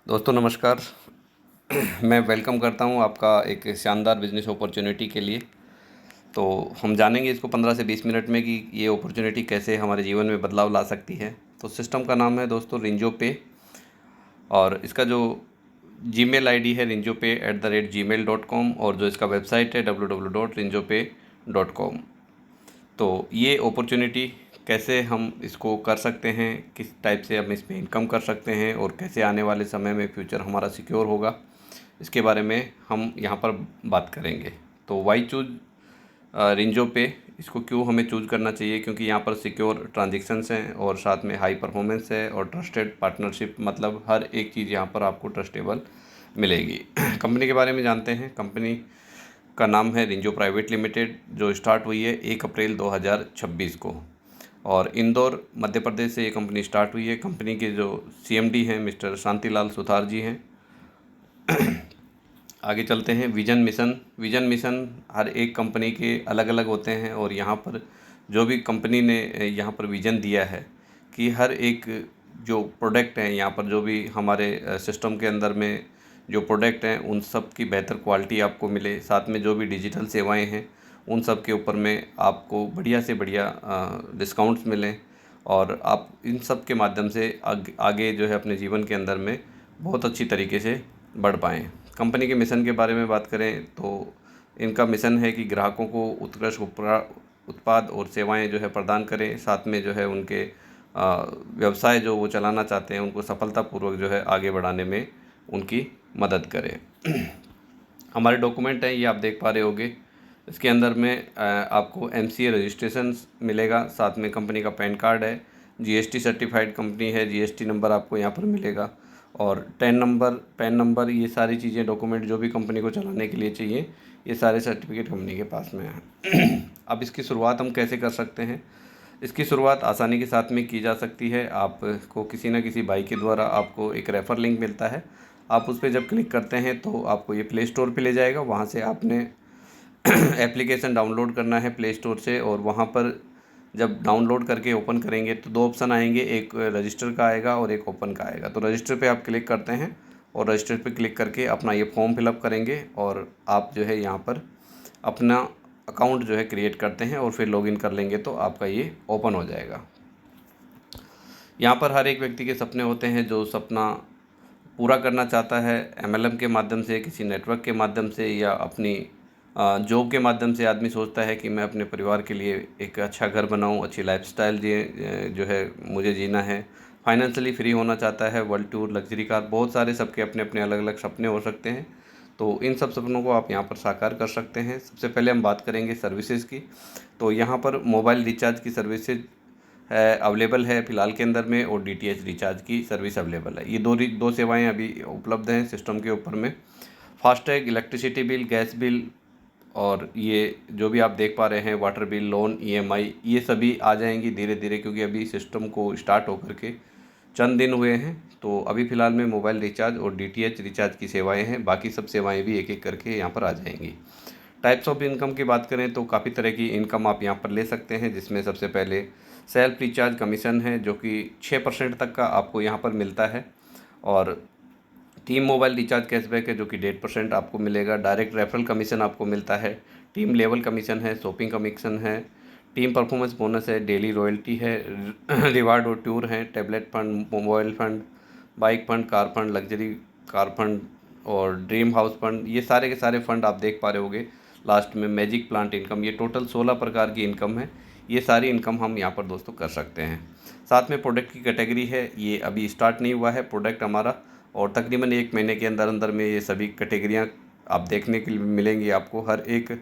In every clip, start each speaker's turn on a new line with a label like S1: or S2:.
S1: दोस्तों नमस्कार। मैं वेलकम करता हूं आपका एक शानदार बिज़नेस अपॉर्चुनिटी के लिए। तो हम जानेंगे इसको 15 से 20 मिनट में कि ये अपॉर्चुनिटी कैसे हमारे जीवन में बदलाव ला सकती है। तो सिस्टम का नाम है दोस्तों रिंजो पे, और इसका जो जीमेल आईडी है rinjopay@gmail.com, और जो इसका वेबसाइट है www.rinjopay.com। तो ये अपॉर्चुनिटी कैसे हम इसको कर सकते हैं, किस टाइप से हम इसमें इनकम कर सकते हैं, और कैसे आने वाले समय में फ्यूचर हमारा सिक्योर होगा, इसके बारे में हम यहाँ पर बात करेंगे। तो वाई चूज़ रिंजो पे, इसको क्यों हमें चूज़ करना चाहिए? क्योंकि यहाँ पर सिक्योर ट्रांजेक्शन्स हैं और साथ में हाई परफॉर्मेंस है और ट्रस्टेड पार्टनरशिप, मतलब हर एक चीज़ यहाँ पर आपको ट्रस्टेबल मिलेगी। कंपनी के बारे में जानते हैं। कंपनी का नाम है रिंजो प्राइवेट लिमिटेड, जो स्टार्ट हुई है 1 अप्रैल 2026 को, और इंदौर मध्य प्रदेश से ये कंपनी स्टार्ट हुई है। कंपनी के जो सीएमडी हैं मिस्टर शांतिलाल सुथार जी हैं। आगे चलते हैं। विजन मिशन हर एक कंपनी के अलग अलग होते हैं, और यहाँ पर जो भी कंपनी ने यहाँ पर विजन दिया है कि हर एक जो प्रोडक्ट हैं यहाँ पर, जो भी हमारे सिस्टम के अंदर में जो प्रोडक्ट हैं, उन सब की बेहतर क्वालिटी आपको मिले। साथ में जो भी डिजिटल सेवाएं हैं उन सब के ऊपर में आपको बढ़िया से बढ़िया डिस्काउंट्स मिलें, और आप इन सब के माध्यम से आगे जो है अपने जीवन के अंदर में बहुत अच्छी तरीके से बढ़ पाएँ। कंपनी के मिशन के बारे में बात करें तो इनका मिशन है कि ग्राहकों को उत्कृष्ट उत्पाद और सेवाएं जो है प्रदान करें। साथ में जो है उनके व्यवसाय जो वो चलाना चाहते हैं उनको सफलतापूर्वक जो है आगे बढ़ाने में उनकी मदद करें। हमारे डॉक्यूमेंट हैं, ये आप देख पा रहे होंगे। इसके अंदर में आपको एमसीए रजिस्ट्रेशन मिलेगा, साथ में कंपनी का पैन कार्ड है, जीएसटी सर्टिफाइड कंपनी है, जीएसटी नंबर आपको यहाँ पर मिलेगा, और पैन नंबर, ये सारी चीज़ें डॉक्यूमेंट जो भी कंपनी को चलाने के लिए चाहिए, ये सारे सर्टिफिकेट कंपनी के पास में है। अब इसकी शुरुआत हम कैसे कर सकते हैं? इसकी शुरुआत आसानी के साथ में की जा सकती है। आपको किसी न किसी भाई के द्वारा आपको एक रेफ़र लिंक मिलता है। आप उस पर जब क्लिक करते हैं तो आपको ये प्ले स्टोर पे ले जाएगा। वहाँ से आपने एप्लीकेशन डाउनलोड करना है प्ले स्टोर से, और वहाँ पर जब डाउनलोड करके ओपन करेंगे तो दो ऑप्शन आएंगे, एक रजिस्टर का आएगा और एक ओपन का आएगा। तो रजिस्टर पे आप क्लिक करते हैं, और रजिस्टर पे क्लिक करके अपना ये फॉर्म फिलअप करेंगे, और आप जो है यहाँ पर अपना अकाउंट जो है क्रिएट करते हैं और फिर लॉगिन कर लेंगे तो आपका ये ओपन हो जाएगा। यहाँ पर हर एक व्यक्ति के सपने होते हैं, जो सपना पूरा करना चाहता है एमएलएम के माध्यम से, किसी नेटवर्क के माध्यम से, या अपनी जॉब के माध्यम से। आदमी सोचता है कि मैं अपने परिवार के लिए एक अच्छा घर बनाऊं, अच्छी लाइफस्टाइल जो है मुझे जीना है, फाइनेंशियली फ्री होना चाहता है, वर्ल्ड टूर, लग्जरी कार, बहुत सारे सबके अपने अपने अलग अलग सपने हो सकते हैं। तो इन सब सपनों को आप यहाँ पर साकार कर सकते हैं। सबसे पहले हम बात करेंगे सर्विसेज की। तो यहाँ पर मोबाइल रिचार्ज की सर्विसेज है अवेलेबल है फ़िलहाल के अंदर में, और डीटीएच रिचार्ज की सर्विस अवेलेबल है। ये दो सेवाएं अभी उपलब्ध हैं सिस्टम के ऊपर में। FASTag, electricity bill, gas bill, और ये जो भी आप देख पा रहे हैं वाटर बिल, लोन, ईएमआई, ये सभी आ जाएंगी धीरे धीरे, क्योंकि अभी सिस्टम को स्टार्ट होकर के चंद दिन हुए हैं। तो अभी फ़िलहाल में मोबाइल रिचार्ज और डीटीएच रिचार्ज की सेवाएं हैं, बाकी सब सेवाएं भी एक एक करके यहाँ पर आ जाएंगी। टाइप्स ऑफ इनकम की बात करें तो काफ़ी तरह की इनकम आप यहाँ पर ले सकते हैं, जिसमें सबसे पहले सेल्फ रिचार्ज कमीशन है, जो कि 6% तक का आपको यहाँ पर मिलता है, और टीम मोबाइल रिचार्ज कैशबैक है जो कि 1.5% आपको मिलेगा। डायरेक्ट रेफरल कमीशन आपको मिलता है, टीम लेवल कमीशन है, शॉपिंग कमीशन है, टीम परफॉर्मेंस बोनस है, डेली रॉयल्टी है, रिवार्ड और टूर हैं, tablet fund, mobile fund, bike fund, car fund, luxury car fund, और ड्रीम हाउस फंड। ये सारे के सारे फंड आप देख पा रहे होंगे। लास्ट में मैजिक प्लांट इनकम, ये टोटल 16 प्रकार की इनकम है। ये सारी इनकम हम यहाँ पर दोस्तों कर सकते हैं। साथ में प्रोडक्ट की कैटेगरी है, ये अभी स्टार्ट नहीं हुआ है प्रोडक्ट हमारा, और तकरीबन 1 महीने के अंदर अंदर में ये सभी कैटेगरियाँ आप देखने के लिए मिलेंगी आपको। हर एक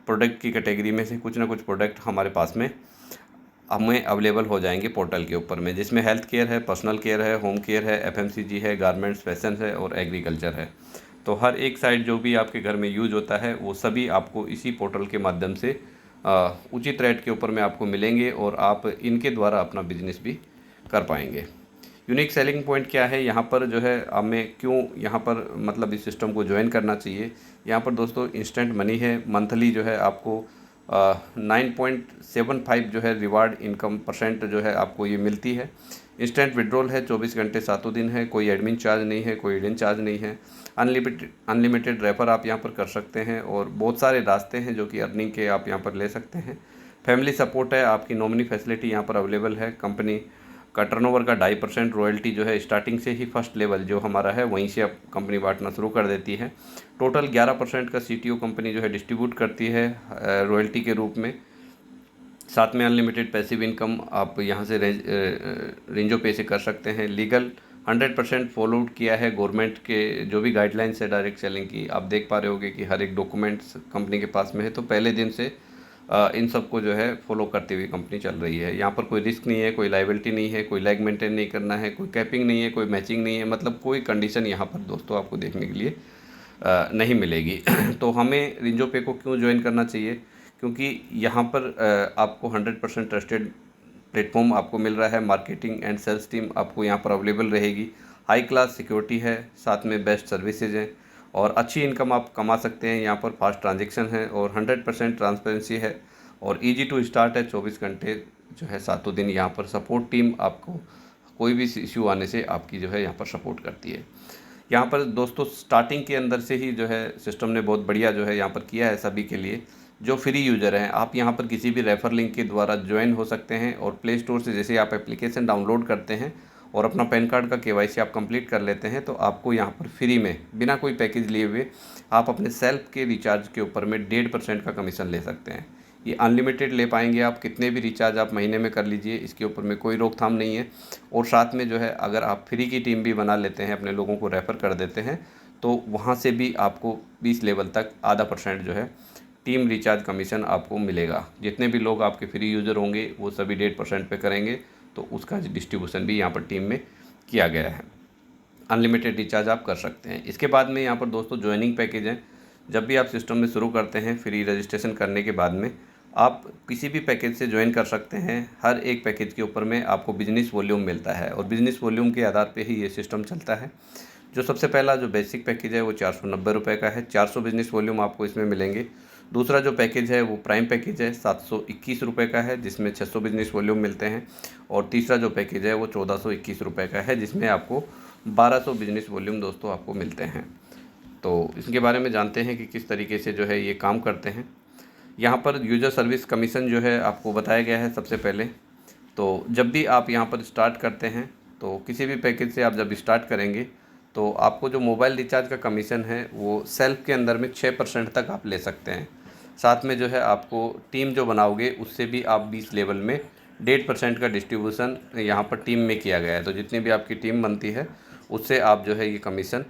S1: प्रोडक्ट की कैटेगरी में से कुछ ना कुछ प्रोडक्ट हमारे पास में हमें अवेलेबल हो जाएंगे पोर्टल के ऊपर में, जिसमें हेल्थ केयर है, पर्सनल केयर है, होम केयर है, एफएमसीजी है, गारमेंट्स, फैशन है, और एग्रीकल्चर है। तो हर एक साइड जो भी आपके घर में यूज होता है वो सभी आपको इसी पोर्टल के माध्यम से उचित रेट के ऊपर में आपको मिलेंगे, और आप इनके द्वारा अपना बिजनेस भी कर पाएंगे। यूनिक सेलिंग पॉइंट क्या है यहाँ पर, जो है हमें क्यों यहाँ पर मतलब इस सिस्टम को ज्वाइन करना चाहिए? यहाँ पर दोस्तों इंस्टेंट मनी है। मंथली जो है आपको 9.75 जो है रिवार्ड इनकम परसेंट जो है आपको ये मिलती है। इंस्टेंट विड्रॉल है 24 घंटे सातों दिन है, कोई एडमिन चार्ज नहीं है, कोई हिडन चार्ज नहीं है। अनलिमिटेड रेफर आप यहाँ पर कर सकते हैं और बहुत सारे रास्ते हैं जो कि अर्निंग के आप यहाँ पर ले सकते हैं। फैमिली सपोर्ट है, आपकी नॉमिनी फैसिलिटी यहाँ पर अवेलेबल है। कंपनी का टर्नओवर का 2.5% रॉयल्टी जो है स्टार्टिंग से ही फर्स्ट लेवल जो हमारा है वहीं से अब कंपनी बांटना शुरू कर देती है। टोटल 11% का CTO कंपनी जो है डिस्ट्रीब्यूट करती है रॉयल्टी के रूप में। साथ में अनलिमिटेड पैसिव इनकम आप यहाँ से रेंजो पे से कर सकते हैं। लीगल 100% फॉलो किया है गवर्नमेंट के जो भी गाइडलाइंस है डायरेक्ट सेलिंग की, आप देख पा रहे होगे कि हर एक डॉक्यूमेंट्स कंपनी के पास में है। तो पहले दिन से इन सब को जो है फॉलो करती हुई कंपनी चल रही है। यहाँ पर कोई रिस्क नहीं है, कोई लाइबिलिटी नहीं है, कोई लैग मेंटेन नहीं करना है, कोई कैपिंग नहीं है, कोई मैचिंग नहीं है, मतलब कोई कंडीशन यहाँ पर दोस्तों आपको देखने के लिए नहीं मिलेगी। तो हमें रेंजो पे को क्यों ज्वाइन करना चाहिए? क्योंकि यहाँ पर आपको 100% ट्रस्टेड प्लेटफॉर्म आपको मिल रहा है। मार्केटिंग एंड सेल्स टीम आपको यहाँ पर अवेलेबल रहेगी। हाई क्लास सिक्योरिटी है, साथ में बेस्ट सर्विसेज हैं और अच्छी इनकम आप कमा सकते हैं। यहाँ पर फास्ट ट्रांजैक्शन है और 100% ट्रांसपेरेंसी है और ईजी टू स्टार्ट है। 24 घंटे जो है सातों दिन यहाँ पर सपोर्ट टीम आपको कोई भी इश्यू आने से आपकी जो है यहाँ पर सपोर्ट करती है। यहाँ पर दोस्तों स्टार्टिंग के अंदर से ही जो है सिस्टम ने बहुत बढ़िया जो है यहाँ पर किया है सभी के लिए। जो फ्री यूज़र हैं आप यहाँ पर किसी भी रेफ़र लिंक के द्वारा ज्वाइन हो सकते हैं और प्ले स्टोर से जैसे आप एप्लीकेशन डाउनलोड करते हैं और अपना पैन कार्ड का KYC आप कंप्लीट कर लेते हैं तो आपको यहाँ पर फ्री में बिना कोई पैकेज लिए हुए आप अपने सेल्फ के रिचार्ज के ऊपर में 1.5% का कमीशन ले सकते हैं। ये अनलिमिटेड ले पाएंगे आप, कितने भी रिचार्ज आप महीने में कर लीजिए, इसके ऊपर में कोई रोकथाम नहीं है। और साथ में जो है अगर आप फ्री की टीम भी बना लेते हैं, अपने लोगों को रेफ़र कर देते हैं तो वहाँ से भी आपको 20 लेवल तक आधा % जो है टीम रिचार्ज कमीशन आपको मिलेगा। जितने भी लोग आपके फ्री यूज़र होंगे वो सभी 1.5% पे करेंगे तो उसका डिस्ट्रीब्यूशन भी यहाँ पर टीम में किया गया है। अनलिमिटेड रिचार्ज आप कर सकते हैं। इसके बाद में यहाँ पर दोस्तों ज्वाइनिंग पैकेज हैं। जब भी आप सिस्टम में शुरू करते हैं फ्री रजिस्ट्रेशन करने के बाद में आप किसी भी पैकेज से ज्वाइन कर सकते हैं। हर एक पैकेज के ऊपर में आपको बिजनेस वॉल्यूम मिलता है और बिजनेस वॉल्यूम के आधार पे ही ये सिस्टम चलता है। जो सबसे पहला जो बेसिक पैकेज है वो 490 रुपये का है, 400 बिजनेस वॉल्यूम आपको इसमें मिलेंगे। दूसरा जो पैकेज है वो प्राइम पैकेज है, 721 रुपये का है, जिसमें 600 बिजनेस वॉल्यूम मिलते हैं। और तीसरा जो पैकेज है वो 1421 रुपये का है, जिसमें आपको 1200 बिजनेस वॉल्यूम दोस्तों आपको मिलते हैं। तो इसके बारे में जानते हैं कि किस तरीके से जो है ये काम करते हैं। यहाँ पर यूज़र सर्विस कमीशन जो है आपको बताया गया है सबसे पहले। तो जब भी आप यहाँ पर स्टार्ट करते हैं तो किसी भी पैकेज से आप जब स्टार्ट करेंगे तो आपको जो मोबाइल रिचार्ज का कमीशन है वो सेल्फ के अंदर में 6% तक आप ले सकते हैं। साथ में जो है आपको टीम जो बनाओगे उससे भी आप 20 लेवल में 1.5% का डिस्ट्रीब्यूशन यहाँ पर टीम में किया गया है। तो जितनी भी आपकी टीम बनती है उससे आप जो है ये कमीशन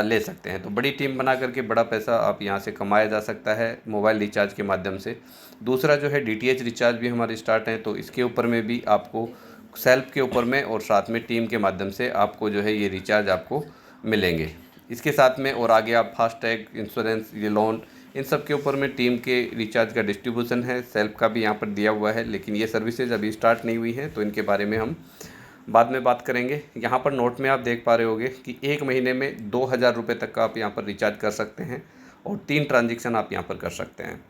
S1: ले सकते हैं। तो बड़ी टीम बना करके बड़ा पैसा आप यहाँ से कमाया जा सकता है मोबाइल रिचार्ज के माध्यम से। दूसरा जो है DTH रिचार्ज भी हमारे स्टार्ट हैं, तो इसके ऊपर में भी आपको सेल्फ के ऊपर में और साथ में टीम के माध्यम से आपको जो है ये रिचार्ज आपको मिलेंगे। इसके साथ में और आगे आप फास्टैग, इंश्योरेंस, ये लोन, इन सब के ऊपर में टीम के रिचार्ज का डिस्ट्रीब्यूशन है। सेल्फ का भी यहाँ पर दिया हुआ है, लेकिन ये सर्विसेज अभी स्टार्ट नहीं हुई हैं तो इनके बारे में हम बाद में बात करेंगे। यहाँ पर नोट में आप देख पा रहे होंगे कि 1 महीने में 2000 रुपये तक का आप यहाँ पर रिचार्ज कर सकते हैं और 3 ट्रांजेक्शन आप यहाँ पर कर सकते हैं।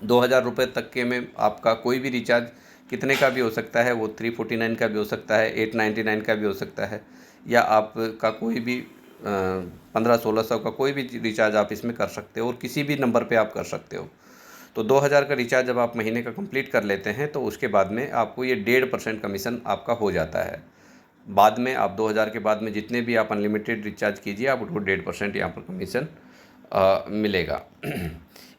S1: 2000 रुपये तक के में आपका कोई भी रिचार्ज कितने का भी हो सकता है, वो 349 का भी हो सकता है, 899 का भी हो सकता है, या आपका कोई भी 1500-1600 का कोई भी रिचार्ज आप इसमें कर सकते हो और किसी भी नंबर पे आप कर सकते हो। तो 2000 का रिचार्ज जब आप महीने का कंप्लीट कर लेते हैं तो उसके बाद में आपको ये 1.5% कमीशन आपका हो जाता है। बाद में आप 2000 के बाद में जितने भी आप अनलिमिटेड रिचार्ज कीजिए आपको 1.5% यहाँ पर कमीशन मिलेगा।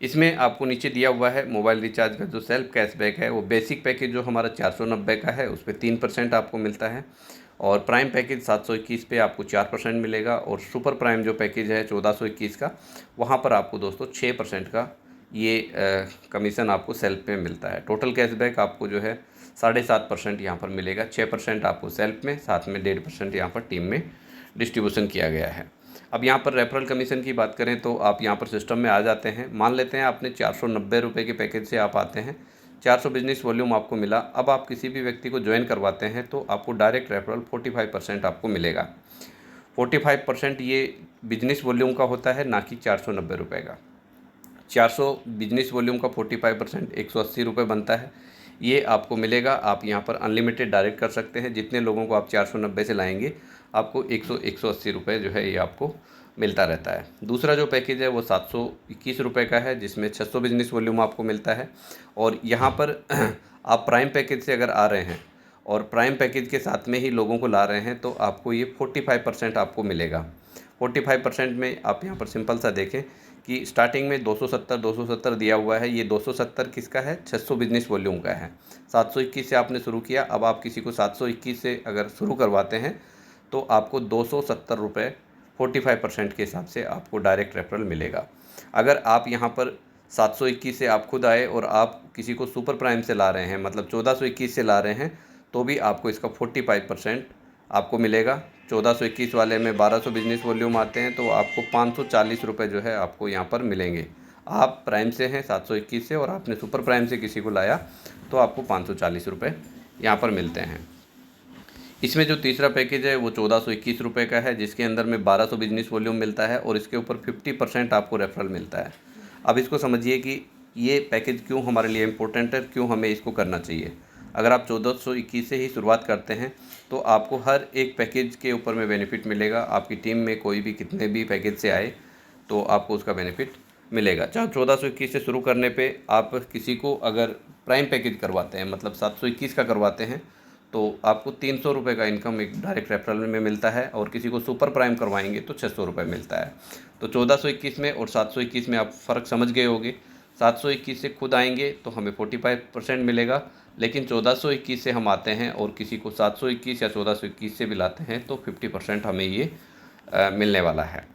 S1: इसमें आपको नीचे दिया हुआ है मोबाइल रिचार्ज का जो सेल्फ कैशबैक है। वो बेसिक पैकेज जो हमारा 490 का है उस पर 3% आपको मिलता है और प्राइम पैकेज 721 पे आपको 4% मिलेगा और सुपर प्राइम जो पैकेज है 1421 का, वहाँ पर आपको दोस्तों 6% का ये कमीशन आपको सेल्फ में मिलता है। टोटल कैशबैक आपको जो है 7.5% यहाँ पर मिलेगा। 6% आपको सेल्फ में, साथ में 1.5% यहाँ पर टीम में डिस्ट्रीब्यूशन किया गया है। अब यहाँ पर रेफरल कमीशन की बात करें तो आप यहाँ पर सिस्टम में आ जाते हैं। मान लेते हैं आपने 490 रुपये के पैकेज से आप आते हैं, 400 बिजनेस वॉल्यूम आपको मिला। अब आप किसी भी व्यक्ति को ज्वाइन करवाते हैं तो आपको डायरेक्ट रेफरल 45% आपको मिलेगा। 45% ये बिजनेस वॉल्यूम का होता है, ना कि 490 रुपये का। 400 बिजनेस वॉल्यूम का 45% 180 रुपये बनता है। ये आपको मिलेगा। आप यहाँ पर अनलिमिटेड डायरेक्ट कर सकते हैं। जितने लोगों को आप 490 से लाएंगे आपको 180 रुपये जो है ये आपको मिलता रहता है। दूसरा जो पैकेज है वो 721 रुपये का है, जिसमें 600 बिजनेस वॉल्यूम आपको मिलता है। और यहाँ पर आप प्राइम पैकेज से अगर आ रहे हैं और प्राइम पैकेज के साथ में ही लोगों को ला रहे हैं तो आपको ये 45% आपको मिलेगा। 45% में आप यहाँ पर सिंपल सा देखें कि स्टार्टिंग में 270 दिया हुआ है। ये 270 किसका है? 600 बिजनेस वॉल्यूम का है। 721 से आपने शुरू किया, अब आप किसी को 721 से अगर शुरू करवाते हैं तो आपको 270 रुपये 45% के हिसाब से आपको डायरेक्ट रेफरल मिलेगा। अगर आप यहाँ पर 721 से आप खुद आए और आप किसी को सुपर प्राइम से ला रहे हैं, मतलब 1421 से ला रहे हैं, तो भी आपको इसका 45% आपको मिलेगा। 1421 वाले में 1200 बिजनेस वॉल्यूम आते हैं तो आपको 540 रुपये जो है आपको यहाँ पर मिलेंगे। आप प्राइम से हैं 721 से और आपने सुपर प्राइम से किसी को लाया तो आपको 540 रुपये यहाँ पर मिलते हैं। इसमें जो तीसरा पैकेज है वो 1421 रुपये का है, जिसके अंदर में 1200 बिजनेस वॉल्यूम मिलता है और इसके ऊपर 50% आपको रेफरल मिलता है। अब इसको समझिए कि ये पैकेज क्यों हमारे लिए इम्पोर्टेंट है, क्यों हमें इसको करना चाहिए। अगर आप 1421 से ही शुरुआत करते हैं तो आपको हर एक पैकेज के ऊपर में बेनिफिट मिलेगा। आपकी टीम में कोई भी कितने भी पैकेज से आए तो आपको उसका बेनिफिट मिलेगा। चाहे 1421 से शुरू करने पे आप किसी को अगर प्राइम पैकेज करवाते हैं, मतलब 721 का करवाते हैं, तो आपको 300 रुपये का इनकम एक डायरेक्ट रेफरल में मिलता है और किसी को सुपर प्राइम करवाएंगे तो 600 रुपये मिलता है। तो 1421 में और 721 में आप फ़र्क समझ गए होंगे। 721 से खुद आएंगे तो हमें 45% मिलेगा, लेकिन 1421 से हम आते हैं और किसी को 721 या 1421 से भी लाते हैं तो 50% हमें ये मिलने वाला है।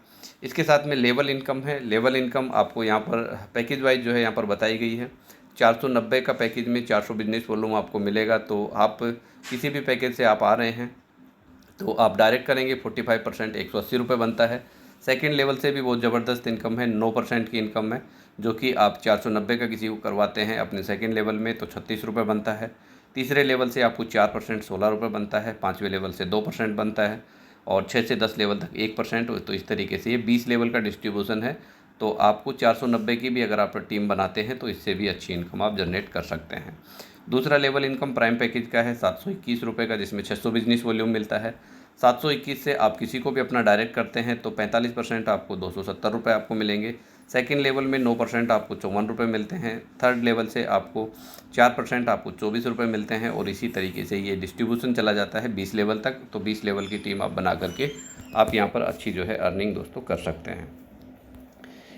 S1: इसके साथ में लेवल इनकम है। लेवल इनकम आपको यहाँ पर पैकेज वाइज जो है यहाँ पर बताई गई है। 490 का पैकेज में 400 बिजनेस वॉल्यूम आपको मिलेगा। तो आप किसी भी पैकेज से आप आ रहे हैं तो आप डायरेक्ट करेंगे 45%, 180 रुपये बनता है। सेकंड लेवल से भी बहुत ज़बरदस्त इनकम है, 9% की इनकम है, जो कि आप 490 का किसी को करवाते हैं अपने सेकंड लेवल में तो 36 रुपये बनता है। तीसरे लेवल से आपको 4% 16 रुपये बनता है। पाँचवें लेवल से 2% बनता है और 6 से 10 लेवल तक 1%। तो इस तरीके से ये 20 लेवल का डिस्ट्रीब्यूशन है। तो आपको 490 की भी अगर आप टीम बनाते हैं तो इससे भी अच्छी इनकम आप जनरेट कर सकते हैं। दूसरा लेवल इनकम प्राइम पैकेज का है 721 रुपये का, जिसमें 600 बिजनेस वॉल्यूम मिलता है। 721 से आप किसी को भी अपना डायरेक्ट करते हैं तो 45% आपको 270 रुपये आपको मिलेंगे। सेकंड लेवल में 9% आपको 54 रुपये मिलते हैं। थर्ड लेवल से आपको 4% आपको 24 रुपये मिलते हैं और इसी तरीके से ये डिस्ट्रीब्यूशन चला जाता है 20 लेवल तक। तो 20 लेवल की टीम आप बना करके आप यहाँ पर अच्छी जो है अर्निंग दोस्तों कर सकते हैं।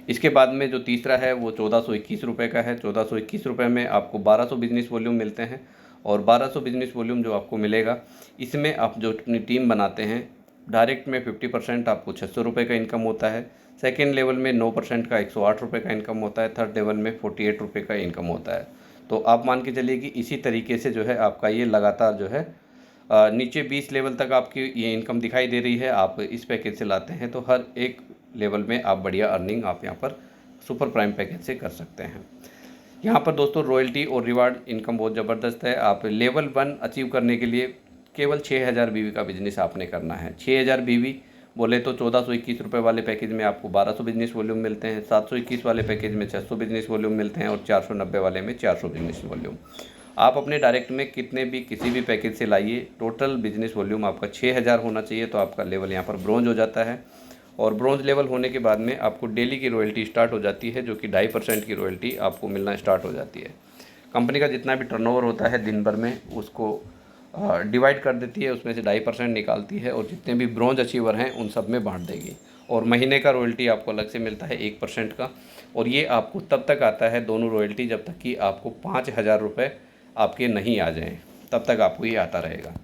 S1: इसके बाद में जो तीसरा है वो 1421 रुपये का है। 1421 रुपये में आपको 1200 बिजनेस वॉल्यूम मिलते हैं और 1200 बिजनेस वॉल्यूम जो आपको मिलेगा इसमें आप जो अपनी टीम बनाते हैं डायरेक्ट में 50% आपको 600 रुपये का इनकम होता है। सेकेंड लेवल में 9% का 108 रुपये का इनकम होता है। थर्ड लेवल में 48 रुपये का इनकम होता है। तो आप मान के चलिए कि इसी तरीके से जो है आपका ये लगातार जो है नीचे 20 लेवल तक आपकी ये इनकम दिखाई दे रही है। आप इस पैकेज से लाते हैं तो हर एक लेवल में आप बढ़िया अर्निंग आप यहाँ पर सुपर प्राइम पैकेज से कर सकते हैं। यहाँ पर दोस्तों रॉयल्टी और रिवार्ड इनकम बहुत ज़बरदस्त है। आप लेवल 1 अचीव करने के लिए केवल 6000 बीवी का बिजनेस आपने करना है। 6000 बीवी बोले तो 1421 रुपये वाले पैकेज में आपको 1200 बिजनेस वॉल्यूम मिलते हैं। 721 वाले पैकेज में 600 बिजनेस वॉल्यूम मिलते हैं और 490 वाले में 400 बिजनेस वॉल्यूम। आप अपने डायरेक्ट में कितने भी किसी भी पैकेज से लाइए, टोटल बिजनेस वॉल्यूम आपका 6000 होना चाहिए तो आपका लेवल यहाँ पर ब्रोंज हो जाता है। और ब्रोंज लेवल होने के बाद में आपको डेली की रॉयल्टी स्टार्ट हो जाती है, जो कि 2.5% की रॉयल्टी आपको मिलना स्टार्ट हो जाती है। कंपनी का जितना भी टर्नओवर होता है दिन भर में उसको डिवाइड कर देती है, उसमें से 2.5% निकालती है और जितने भी ब्रोंज अचीवर हैं उन सब में बांट देगी। और महीने का रॉयल्टी आपको अलग से मिलता है 1% का, और ये आपको तब तक आता है दोनों रॉयल्टी जब तक कि आपको 5000 रुपये आपके नहीं आ जाएं, तब तक आपको ये आता रहेगा।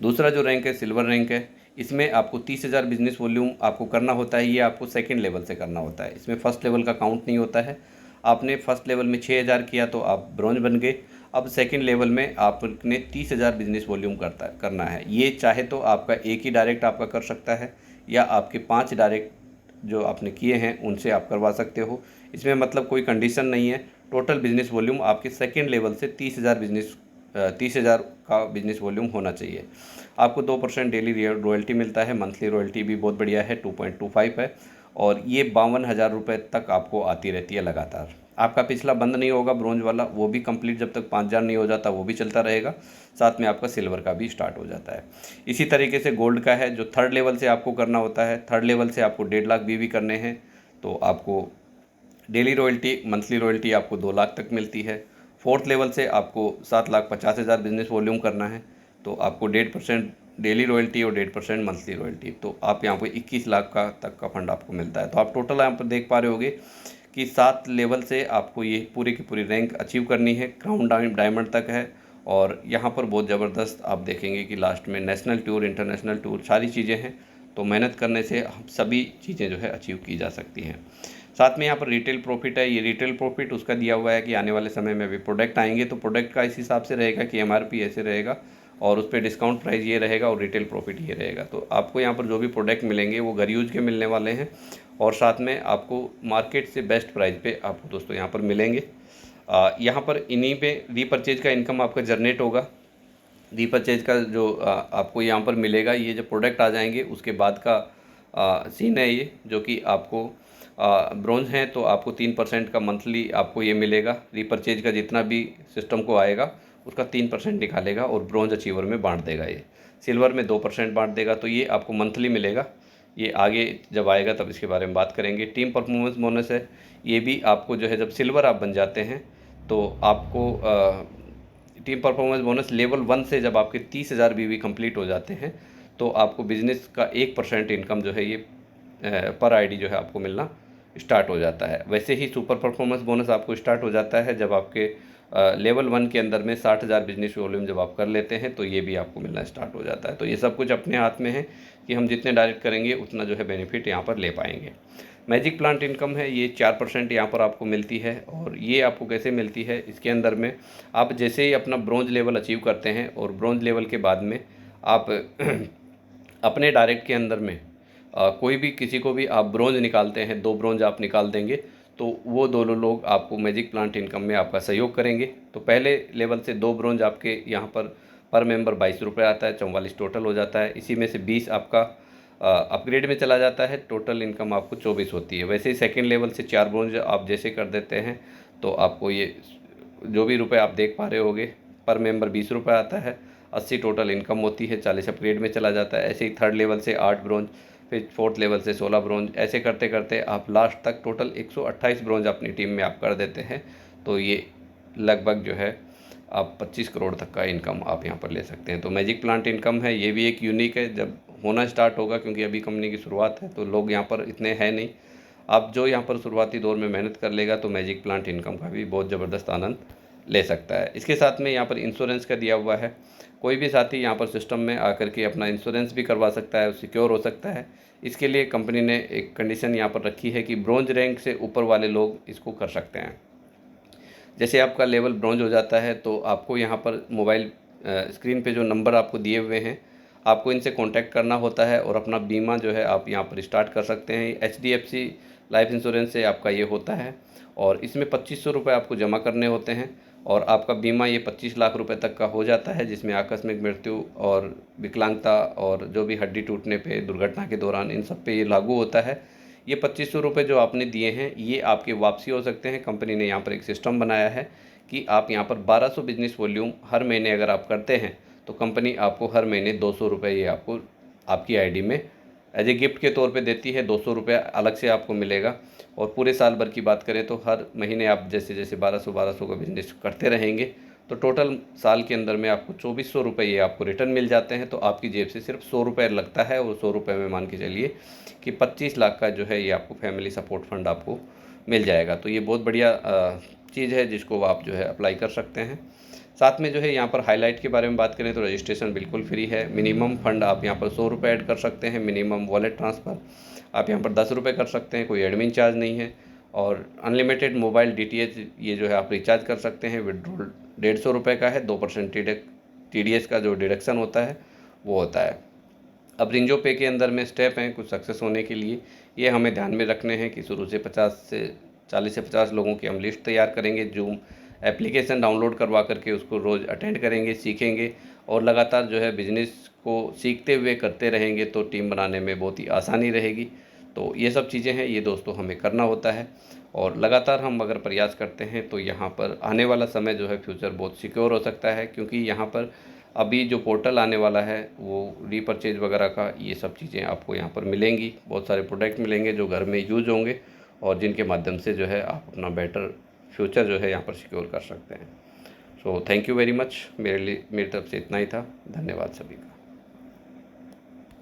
S1: दूसरा जो रैंक है सिल्वर रैंक है। इसमें आपको 30,000 बिजनेस वॉल्यूम आपको करना होता है। ये आपको सेकंड लेवल से करना होता है, इसमें फर्स्ट लेवल का काउंट नहीं होता है। आपने फर्स्ट लेवल में 6000 किया तो आप ब्रोंज बन गए। अब सेकंड लेवल में आपने 30,000 बिजनेस वॉल्यूम करना है। ये चाहे तो आपका एक ही डायरेक्ट आपका कर सकता है या आपके 5 डायरेक्ट जो आपने किए हैं उनसे आप करवा सकते हो। इसमें मतलब कोई कंडीशन नहीं है। टोटल बिजनेस वॉल्यूम आपके सेकंड लेवल से 30,000 का बिजनेस वॉल्यूम होना चाहिए। आपको 2% डेली रॉयल्टी मिलता है। मंथली रॉयल्टी भी बहुत बढ़िया है, 2.25 है और ये 52,000 रुपये तक आपको आती रहती है लगातार। आपका पिछला बंद नहीं होगा ब्रोंज वाला, वो भी कंप्लीट जब तक 5,000 नहीं हो जाता वो भी चलता रहेगा। साथ में आपका सिल्वर का भी स्टार्ट हो जाता है। इसी तरीके से गोल्ड का है, जो थर्ड लेवल से आपको करना होता है। थर्ड लेवल से आपको 1.5 लाख बीवी करने हैं तो आपको डेली रॉयल्टी, मंथली रॉयल्टी आपको 2 लाख तक मिलती है। फोर्थ लेवल से आपको 7,50,000 बिजनेस वॉल्यूम करना है तो आपको 1.5% डेली रॉयल्टी और 1.5% मंथली रॉयल्टी, तो आप यहाँ पे 21 लाख का तक का फंड आपको मिलता है। तो आप टोटल यहाँ पर देख पा रहे होगे कि 7 लेवल से आपको ये पूरी की पूरी रैंक अचीव करनी है, क्राउन डायमंड तक है। और यहाँ पर बहुत ज़बरदस्त आप देखेंगे कि लास्ट में नेशनल टूर, इंटरनेशनल टूर, सारी चीज़ें हैं। तो मेहनत करने से हम सभी चीज़ें जो है अचीव की जा सकती हैं। साथ में यहाँ पर रिटेल प्रॉफिट है। ये रिटेल प्रॉफिट उसका दिया हुआ है कि आने वाले समय में भी प्रोडक्ट आएंगे तो प्रोडक्ट का इस हिसाब से रहेगा कि एमआरपी ऐसे रहेगा और उस पर डिस्काउंट प्राइस ये रहेगा और रिटेल प्रॉफिट ये रहेगा। तो आपको यहाँ पर जो भी प्रोडक्ट मिलेंगे वो घर यूज के मिलने वाले हैं और साथ में आपको मार्केट से बेस्ट प्राइस पे आपको दोस्तों यहाँ पर मिलेंगे। यहाँ पर इन्हीं पे रीपरचेज का इनकम आपका जनरेट होगा। रीपरचेज का जो आपको यहाँ पर मिलेगा, ये जो प्रोडक्ट आ जाएंगे उसके बाद का सीन है ये, जो कि आपको ब्रोंज हैं तो आपको 3% का मंथली आपको ये मिलेगा। रीपरचेज का जितना भी सिस्टम को आएगा उसका 3% निकालेगा और ब्रोंज अचीवर में बांट देगा। ये सिल्वर में 2% बांट देगा। तो ये आपको मंथली मिलेगा। ये आगे जब आएगा तब इसके बारे में बात करेंगे। टीम परफॉर्मेंस बोनस है, ये भी आपको जो है जब सिल्वर आप बन जाते हैं तो आपको टीम परफॉर्मेंस बोनस लेवल 1 से जब आपके 30,000 बीवी कंप्लीट हो जाते हैं तो आपको बिजनेस का 1% इनकम जो है ये पर आईडी जो है आपको मिलना स्टार्ट हो जाता है। वैसे ही सुपर परफॉर्मेंस बोनस आपको स्टार्ट हो जाता है जब आपके लेवल 1 के अंदर में 60,000 बिजनेस वॉल्यूम जब आप कर लेते हैं तो ये भी आपको मिलना स्टार्ट हो जाता है। तो ये सब कुछ अपने हाथ में है कि हम जितने डायरेक्ट करेंगे उतना जो है बेनिफिट यहाँ पर ले पाएंगे। मैजिक प्लांट इनकम है, ये 4% यहाँ पर आपको मिलती है। और ये आपको कैसे मिलती है, इसके अंदर में आप जैसे ही अपना ब्रोंज लेवल अचीव करते हैं और ब्रोंज लेवल के बाद में आप अपने डायरेक्ट के अंदर में कोई भी किसी को भी आप ब्रोंज निकालते हैं, 2 ब्रोंज आप निकाल देंगे तो वो दोनों लोग आपको मैजिक प्लांट इनकम में आपका सहयोग करेंगे। तो पहले लेवल से 2 ब्रोंज आपके यहाँ पर मेंबर 22 रुपये आता है, 44 टोटल हो जाता है। इसी में से 20 आपका अपग्रेड में चला जाता है, टोटल इनकम आपको 24 होती है। वैसे ही सेकेंड लेवल से 4 ब्रोंज आप जैसे कर देते हैं तो आपको ये जो भी रुपए आप देख पा रहे होगे पर मेंबर 20 रुपये आता है, 80 टोटल इनकम होती है, 40 अपग्रेड में चला जाता है। ऐसे ही थर्ड लेवल से 8 ब्रोंज, फिर फोर्थ लेवल से 16 ब्रोंज, ऐसे करते करते आप लास्ट तक टोटल 128 ब्रोंज अपनी टीम में आप कर देते हैं। तो ये लगभग जो है आप 25 करोड़ तक का इनकम आप यहाँ पर ले सकते हैं। तो मैजिक प्लांट इनकम है, ये भी एक यूनिक है, जब होना स्टार्ट होगा क्योंकि अभी कंपनी की शुरुआत है तो लोग यहाँ पर इतने हैं नहीं। आप जो यहाँ पर शुरुआती दौर में मेहनत कर लेगा तो मैजिक प्लांट इनकम का भी बहुत ज़बरदस्त आनंद ले सकता है। इसके साथ में यहाँ पर इंश्योरेंस का दिया हुआ है। कोई भी साथी यहाँ पर सिस्टम में आकर के अपना इंश्योरेंस भी करवा सकता है, सिक्योर हो सकता है। इसके लिए कंपनी ने एक कंडीशन यहाँ पर रखी है कि ब्रोंज रैंक से ऊपर वाले लोग इसको कर सकते हैं। जैसे आपका लेवल ब्रोंज हो जाता है तो आपको यहाँ पर मोबाइल स्क्रीन पे जो नंबर आपको दिए हुए हैं आपको इनसे कांटेक्ट करना होता है और अपना बीमा जो है आप यहाँ पर स्टार्ट कर सकते हैं। HDFC लाइफ इंश्योरेंस से आपका ये होता है और इसमें 2500 रुपये आपको जमा करने होते हैं और आपका बीमा ये 25 लाख रुपए तक का हो जाता है, जिसमें आकस्मिक मृत्यु और विकलांगता और जो भी हड्डी टूटने पे, दुर्घटना के दौरान, इन सब पे ये लागू होता है। ये 2500 रुपये जो आपने दिए हैं ये आपके वापसी हो सकते हैं। कंपनी ने यहाँ पर एक सिस्टम बनाया है कि आप यहाँ पर 1200 बिजनेस वॉल्यूम हर महीने अगर आप करते हैं तो कंपनी आपको हर महीने 200 रुपये ये आपको आपकी आईडी में एज ए गिफ्ट के तौर पे देती है। 200 रुपये अलग से आपको मिलेगा। और पूरे साल भर की बात करें तो हर महीने आप जैसे जैसे 1200 का बिजनेस करते रहेंगे तो टोटल साल के अंदर में आपको 2400 रुपये ये आपको रिटर्न मिल जाते हैं। तो आपकी जेब से सिर्फ 100 रुपये लगता है और 100 रुपये में मान के चलिए कि 25 लाख का जो है ये आपको फैमिली सपोर्ट फंड आपको मिल जाएगा। तो ये बहुत बढ़िया चीज़ है जिसको आप जो है अप्लाई कर सकते हैं। साथ में जो है यहाँ पर हाईलाइट के बारे में बात करें तो रजिस्ट्रेशन बिल्कुल फ्री है। मिनिमम फंड आप यहाँ पर 100 रुपये ऐड कर सकते हैं। मिनिमम वॉलेट ट्रांसफ़र आप यहाँ पर 10 रुपये कर सकते हैं, कोई एडमिन चार्ज नहीं है। और अनलिमिटेड मोबाइल DTH ये जो है आप रिचार्ज कर सकते हैं। विड्रॉल 150 रुपये का है, 2% TDS का जो डिडक्शन होता है वो होता है। अब रिंजो पे के अंदर में स्टेप हैं कुछ सक्सेस होने के लिए, ये हमें ध्यान में रखने हैं कि शुरू से 40 से 50 लोगों की हम लिस्ट तैयार करेंगे। जूम एप्लीकेशन डाउनलोड करवा करके उसको रोज़ अटेंड करेंगे, सीखेंगे और लगातार जो है बिज़नेस को सीखते हुए करते रहेंगे तो टीम बनाने में बहुत ही आसानी रहेगी। तो ये सब चीज़ें हैं, ये दोस्तों हमें करना होता है और लगातार हम अगर प्रयास करते हैं तो यहाँ पर आने वाला समय जो है फ्यूचर बहुत सिक्योर हो सकता है, क्योंकि यहाँ पर अभी जो पोर्टल आने वाला है वो रीपरचेज वगैरह का ये सब चीज़ें आपको यहाँ पर मिलेंगी। बहुत सारे प्रोडक्ट मिलेंगे जो घर में यूज होंगे और जिनके माध्यम से जो है आप अपना बेटर फ्यूचर जो है यहाँ पर सिक्योर कर सकते हैं। So thank you very much. मेरी तरफ से इतना ही था। धन्यवाद सभी का।